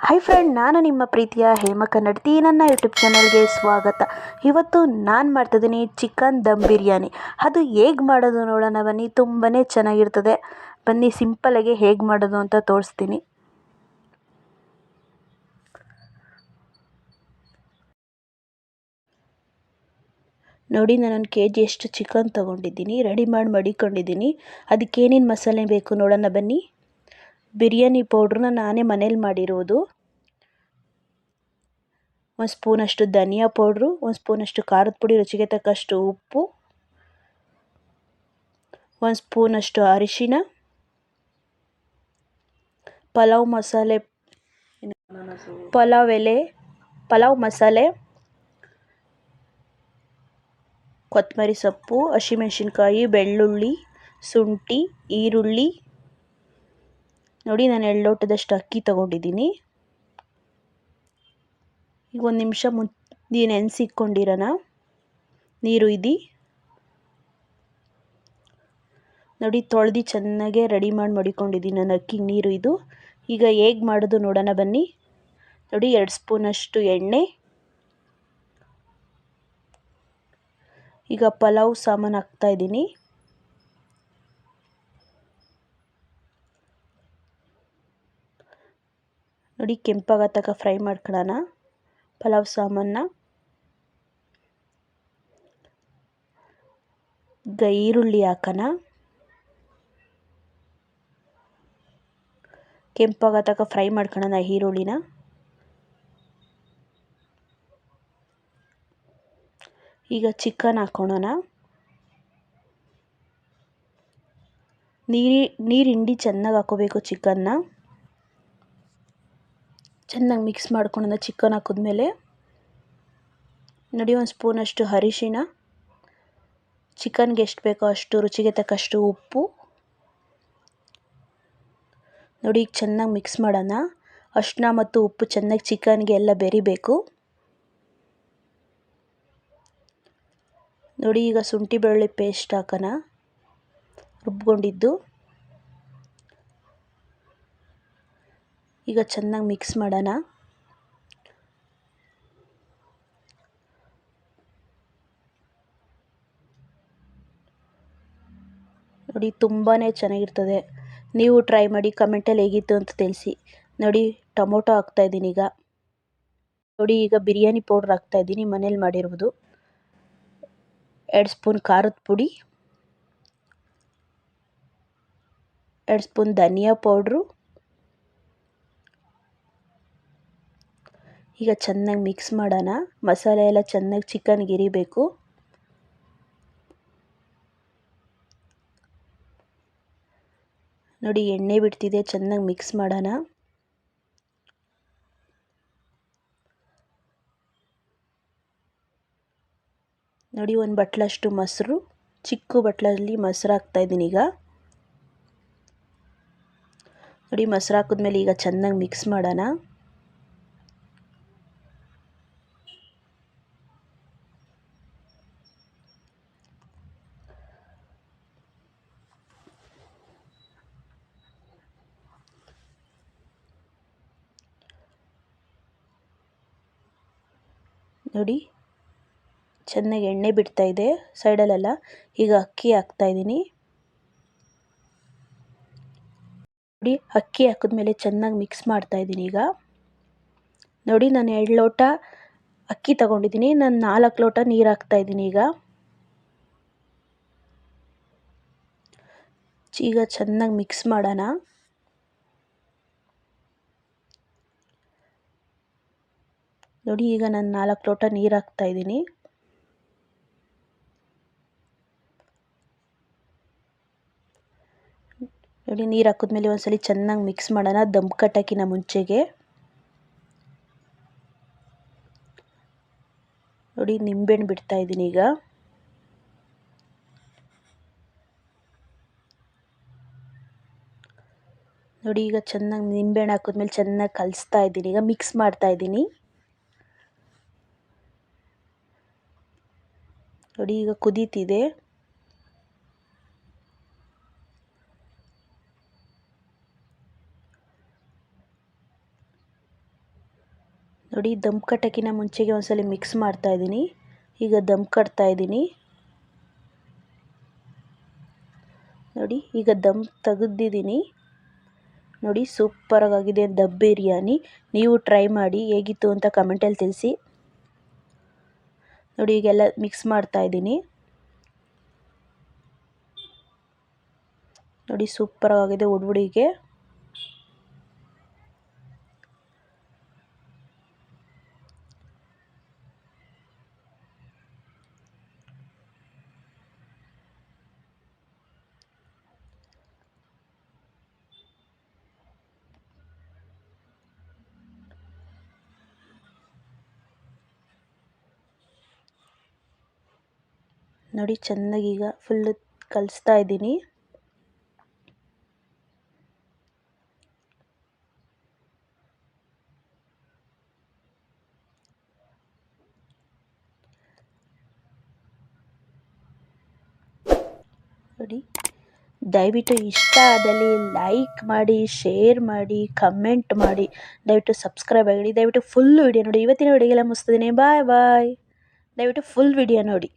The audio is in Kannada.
ಹಾಯ್ ಫ್ರೆಂಡ್, ನಾನು ನಿಮ್ಮ ಪ್ರೀತಿಯ ಹೇಮ ಕನ್ನಡತಿ. ನನ್ನ ಯೂಟ್ಯೂಬ್ ಚಾನಲ್ಗೆ ಸ್ವಾಗತ. ಇವತ್ತು ನಾನು ಮಾಡ್ತಿದ್ದೀನಿ ಚಿಕನ್ ದಮ್ ಬಿರಿಯಾನಿ. ಅದು ಹೇಗೆ ಮಾಡೋದು ನೋಡೋಣ ಬನ್ನಿ. ತುಂಬಾ ಚೆನ್ನಾಗಿರ್ತದೆ. ಬನ್ನಿ, ಸಿಂಪಲ್ಲಾಗಿ ಹೇಗೆ ಮಾಡೋದು ಅಂತ ತೋರಿಸ್ತೀನಿ. ನೋಡಿ, ನಾನೊಂದು KG ಅಷ್ಟು ಚಿಕನ್ ತೊಗೊಂಡಿದ್ದೀನಿ. ರೆಡಿ ಮಾಡಿ ಮಡಿಕೊಂಡಿದ್ದೀನಿ. ಅದಕ್ಕೇನೇನು ಮಸಾಲೆ ಬೇಕು ನೋಡೋಣ ಬನ್ನಿ. ಬಿರಿಯಾನಿ ಪೌಡ್ರನ್ನ ನಾನೇ ಮನೇಲಿ ಮಾಡಿರೋದು. 1 ಸ್ಪೂನಷ್ಟು ಧನಿಯಾ ಪೌಡ್ರು, 1 ಸ್ಪೂನಷ್ಟು ಖಾರದ ಪುಡಿ, ರುಚಿಗೆ ತಕ್ಕಷ್ಟು ಉಪ್ಪು, 1 ಸ್ಪೂನಷ್ಟು ಅರಿಶಿನ, ಪಲಾವ್ ಮಸಾಲೆ, ಪಲಾವ್ ಎಲೆ, ಪಲಾವ್ ಮಸಾಲೆ, ಕೊತ್ತಂಬರಿ ಸೊಪ್ಪು, ಹಸಿಮೆಣಸಿನ್ಕಾಯಿ, ಬೆಳ್ಳುಳ್ಳಿ, ಶುಂಠಿ, ಈರುಳ್ಳಿ. ನೋಡಿ, ನಾನು 2 ಲೋಟದಷ್ಟು ಅಕ್ಕಿ ತೊಗೊಂಡಿದ್ದೀನಿ. ಈಗ 1 ನಿಮಿಷ ನೆನೆಸಿಟ್ಕೊಂಡಿರೋಣ. ನೀರು ಇದ್ದು ನೋಡಿ, ತೊಳೆದು ಚೆನ್ನಾಗೆ ರೆಡಿ ಮಾಡಿ ಮಡಿಕೊಂಡಿದ್ದೀನಿ ನಾನು ಅಕ್ಕಿ ನೀರು ಇದು. ಈಗ ಹೇಗೆ ಮಾಡೋದು ನೋಡೋಣ ಬನ್ನಿ. ನೋಡಿ, 2 ಸ್ಪೂನಷ್ಟು ಎಣ್ಣೆ. ಈಗ ಪಲಾವ್ ಸಾಮಾನು ಹಾಕ್ತಾಯಿದ್ದೀನಿ. ನೋಡಿ, ಕೆಂಪಾಗೋ ತನಕ ಫ್ರೈ ಮಾಡ್ಕೊಳ್ಳೋಣ ಪಲಾವ್ ಸಾಮಾನ. ಈಗ ಈರುಳ್ಳಿ ಹಾಕೋಣ. ಕೆಂಪಾಗೋ ತನಕ ಫ್ರೈ ಮಾಡ್ಕೊಳ್ಳೋಣ ಈರುಳ್ಳಿನ. ಈಗ ಚಿಕನ್ ಹಾಕ್ಕೊಳ್ಳೋಣ. ನೀರು ಹಿಂಡಿ ಚೆನ್ನಾಗಿ ಹಾಕೋಬೇಕು ಚಿಕನ್ನ. ಚೆನ್ನಾಗಿ ಮಿಕ್ಸ್ ಮಾಡ್ಕೊಳ್ಳೋಣ ಚಿಕನ್ ಹಾಕಿದ್ಮೇಲೆ. ನೋಡಿ, 1 ಸ್ಪೂನಷ್ಟು ಅರಿಶಿನ, ಚಿಕನ್ಗೆ ಎಷ್ಟು ಬೇಕೋ ಅಷ್ಟು, ರುಚಿಗೆ ತಕ್ಕಷ್ಟು ಉಪ್ಪು. ನೋಡಿ, ಈಗ ಚೆನ್ನಾಗಿ ಮಿಕ್ಸ್ ಮಾಡೋಣ. ಅರಿಶಿನ ಮತ್ತು ಉಪ್ಪು ಚೆನ್ನಾಗಿ ಚಿಕನ್ಗೆ ಎಲ್ಲ ಬೆರಿಬೇಕು. ನೋಡಿ, ಈಗ ಶುಂಠಿ ಬೆಳ್ಳುಳ್ಳಿ ಪೇಸ್ಟ್ ಹಾಕೋಣ, ರುಬ್ಕೊಂಡಿದ್ದು. ಈಗ ಚೆನ್ನಾಗಿ ಮಿಕ್ಸ್ ಮಾಡೋಣ. ನೋಡಿ, ತುಂಬಾ ಚೆನ್ನಾಗಿರ್ತದೆ. ನೀವು ಟ್ರೈ ಮಾಡಿ, ಕಮೆಂಟಲ್ಲಿ ಹೇಗಿತ್ತು ಅಂತ ತಿಳಿಸಿ. ನೋಡಿ, ಟೊಮೊಟೊ ಹಾಕ್ತಾಯಿದ್ದೀನಿ ಈಗ. ನೋಡಿ, ಈಗ ಬಿರಿಯಾನಿ ಪೌಡ್ರ್ ಹಾಕ್ತಾಯಿದ್ದೀನಿ, ಮನೇಲಿ ಮಾಡಿರುವುದು. 2 ಸ್ಪೂನ್ ಖಾರದ ಪುಡಿ, 2 ಸ್ಪೂನ್ ಧನಿಯಾ ಪೌಡ್ರು. ಈಗ ಚೆನ್ನಾಗಿ ಮಿಕ್ಸ್ ಮಾಡೋಣ. ಮಸಾಲೆ ಎಲ್ಲ ಚೆನ್ನಾಗಿ ಚಿಕನ್ಗೆ ಇರಿಬೇಕು. ನೋಡಿ, ಎಣ್ಣೆ ಬಿಡ್ತಿದೆ, ಚೆನ್ನಾಗಿ ಮಿಕ್ಸ್ ಮಾಡೋಣ. ನೋಡಿ, 1 ಬಟ್ಲಷ್ಟು ಮೊಸರು, ಚಿಕ್ಕ ಬಟ್ಲಲ್ಲಿ ಮೊಸರು ಹಾಕ್ತಾಯಿದ್ದೀನಿ ಈಗ. ನೋಡಿ, ಮೊಸರು ಹಾಕಿದ್ಮೇಲೆ ಈಗ ಚೆನ್ನಾಗಿ ಮಿಕ್ಸ್ ಮಾಡೋಣ. ನೋಡಿ, ಚೆನ್ನಾಗಿ ಎಣ್ಣೆ ಬಿಡ್ತಾ ಇದೆ ಸೈಡಲ್ಲೆಲ್ಲ. ಈಗ ಅಕ್ಕಿ ಹಾಕ್ತಾಯಿದ್ದೀನಿ. ನೋಡಿ, ಅಕ್ಕಿ ಹಾಕಿದ್ಮೇಲೆ ಚೆನ್ನಾಗಿ ಮಿಕ್ಸ್ ಮಾಡ್ತಾಯಿದ್ದೀನಿ ಈಗ. ನೋಡಿ, ನಾನು 2 ಲೋಟ ಅಕ್ಕಿ ತಗೊಂಡಿದ್ದೀನಿ. ನಾನು 4 ಲೋಟ ನೀರು ಹಾಕ್ತಾಯಿದ್ದೀನಿ ಈಗ. ಈಗ ಚೆನ್ನಾಗಿ ಮಿಕ್ಸ್ ಮಾಡೋಣ. ನೋಡಿ, ಈಗ ನಾನು 4 ಲೋಟ ನೀರು ಹಾಕ್ತಾಯಿದ್ದೀನಿ. ನೋಡಿ, ನೀರು ಹಾಕಿದ್ಮೇಲೆ ಒಂದ್ಸಲಿ ಚೆನ್ನಾಗಿ ಮಿಕ್ಸ್ ಮಾಡೋಣ ದಮ್ ಕಟ್ಟೋಕ್ಕಿಂತ ಮುಂಚೆಗೆ. ನೋಡಿ, ನಿಂಬೆಹಣ್ಣು ಬಿಡ್ತಾ ಇದ್ದೀನಿ ಈಗ. ನೋಡಿ, ಈಗ ಚೆನ್ನಾಗಿ ನಿಂಬೆಹಣ್ಣು ಹಾಕಿದ್ಮೇಲೆ ಚೆನ್ನಾಗಿ ಕಲಿಸ್ತಾ ಇದ್ದೀನಿ ಈಗ, ಮಿಕ್ಸ್ ಮಾಡ್ತಾ ಇದ್ದೀನಿ. ನೋಡಿ, ಈಗ ಕುದೀತಿದೆ. ನೋಡಿ ದಮ್ ಕಟ್ಟೋಕ್ಕಿಂತ ಮುಂಚೆಗೆ ಒಂದ್ಸಲ ಮಿಕ್ಸ್ ಮಾಡ್ತಾಯಿದ್ದೀನಿ. ಈಗ ದಮ್ ಕಟ್ತಾಯಿದ್ದೀನಿ. ನೋಡಿ ಈಗ ದಮ್ ತೆಗೆದಿದ್ದೀನಿ. ನೋಡಿ ಸೂಪರಾಗಿದೆ ದಮ್ ಬಿರಿಯಾನಿ. ನೀವು ಟ್ರೈ ಮಾಡಿ ಹೇಗಿತ್ತು ಅಂತ ಕಮೆಂಟಲ್ಲಿ ತಿಳಿಸಿ. ನೋಡಿ ಈಗೆಲ್ಲ ಮಿಕ್ಸ್ ಮಾಡ್ತಾಯಿದ್ದೀನಿ. ನೋಡಿ ಸೂಪರಾಗಿದೆ ಉಡುಡಿಗೆ. ನೋಡಿ ಚೆನ್ನಾಗಿ ಈಗ ಫುಲ್ಲು ಕಲಿಸ್ತಾ ಇದ್ದೀನಿ. ನೋಡಿ ದಯವಿಟ್ಟು ಇಷ್ಟ ಆದಲ್ಲಿ ಲೈಕ್ ಮಾಡಿ, ಶೇರ್ ಮಾಡಿ, ಕಮೆಂಟ್ ಮಾಡಿ, ದಯವಿಟ್ಟು ಸಬ್ಸ್ಕ್ರೈಬ್ ಆಗಿ. ದಯವಿಟ್ಟು ಫುಲ್ ವಿಡಿಯೋ ನೋಡಿ. ಇವತ್ತಿನ ವಿಡಿಯೋಗೆಲ್ಲ ಮುಗಿಸ್ತಿದ್ದೀನಿ. ಬಾಯ್ ಬಾಯ್. ದಯವಿಟ್ಟು ಫುಲ್ ವಿಡಿಯೋ ನೋಡಿ.